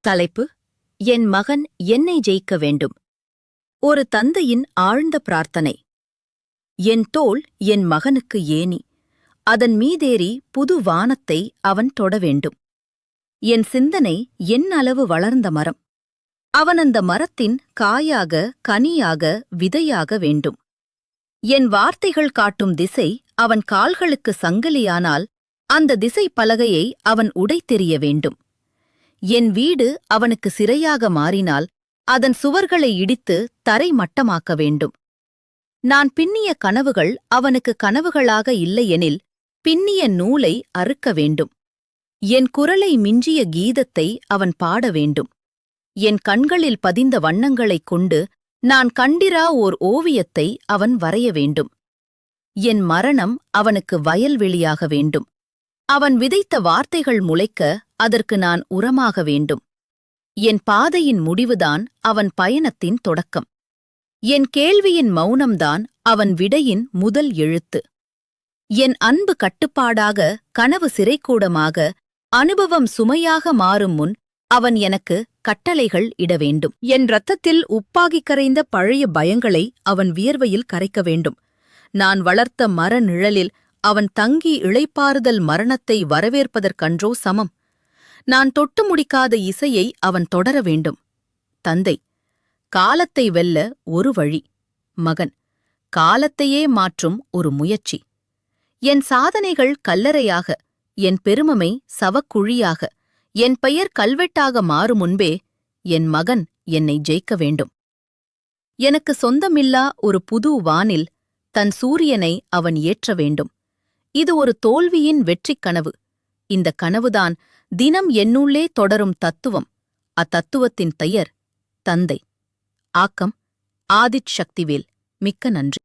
தலைப்பு: என் மகன் என்னை ஜெயிக்க வேண்டும். ஒரு தந்தையின் ஆழ்ந்த பிரார்த்தனை. என் தோள் என் மகனுக்கு ஏணி, அதன் மீதேறி புது வானத்தை அவன் தொட வேண்டும். என் சிந்தனை என் அளவு வளர்ந்த மரம். அவன் அந்த மரத்தின் காயாக, கனியாக, விதையாக வேண்டும். என் வார்த்தைகள் காட்டும் திசை அவன் கால்களுக்கு சங்கிலியானால் அந்த திசை பலகையை அவன் உடைத்தெறிய வேண்டும். என் வீடு அவனுக்கு சிறையாக மாறினால் அதன் சுவர்களை இடித்து தரை மட்டமாக்க வேண்டும். நான் பின்னிய கனவுகள் அவனுக்கு கனவுகளாக இல்லையெனில் பின்னிய நூலை அறுக்க வேண்டும். என் குரலை மிஞ்சிய கீதத்தை அவன் பாட வேண்டும். என் கண்களில் பதிந்த வண்ணங்களைக் கொண்டு நான் கண்டிரா ஓர் ஓவியத்தை அவன் வரைய வேண்டும். என் மரணம் அவனுக்கு வயல்வெளியாக வேண்டும். அவன் விதைத்த வார்த்தைகள் முளைக்க அதற்கு நான் உரமாக வேண்டும். என் பாதையின் முடிவுதான் அவன் பயணத்தின் தொடக்கம். என் கேள்வியின் மௌனம்தான் அவன் விடையின் முதல் எழுத்து. என் அன்பு கட்டுப்பாடாக, கனவு சிறைக்கூடமாக, அனுபவம் சுமையாக மாறும் முன் அவன் எனக்கு கட்டளைகள் இட வேண்டும். என் இரத்தத்தில் உப்பாகிக் கரைந்த பழைய பயங்களை அவன் வியர்வையில் கரைக்க வேண்டும். நான் வளர்த்த மர நிழலில் அவன் தங்கி இளைப்பாறுதல் மரணத்தை வரவேற்பதற்கன்றோ சமம். நான் தொட்டு முடிக்காத இசையை அவன் தொடர வேண்டும். தந்தை: காலத்தை வெல்ல ஒரு வழி. மகன்: காலத்தையே மாற்றும் ஒரு முயற்சி. என் சாதனைகள் கல்லறையாக, என் பெருமமை சவக்குழியாக, என் பெயர் கல்வெட்டாக மாறும் முன்பே என் மகன் என்னை ஜெயிக்க வேண்டும். எனக்கு சொந்தமில்லா ஒரு புது வானில் தன் சூரியனை அவன் ஏற்ற வேண்டும். இது ஒரு தோல்வியின் வெற்றிக் கனவு. இந்த கனவுதான் தினம் என்னுள்ளே தொடரும் தத்துவம். அத்தத்துவத்தின் பெயர் தந்தை. ஆக்கம்: ஆதித் சக்திவேல். மிக்க நன்றி.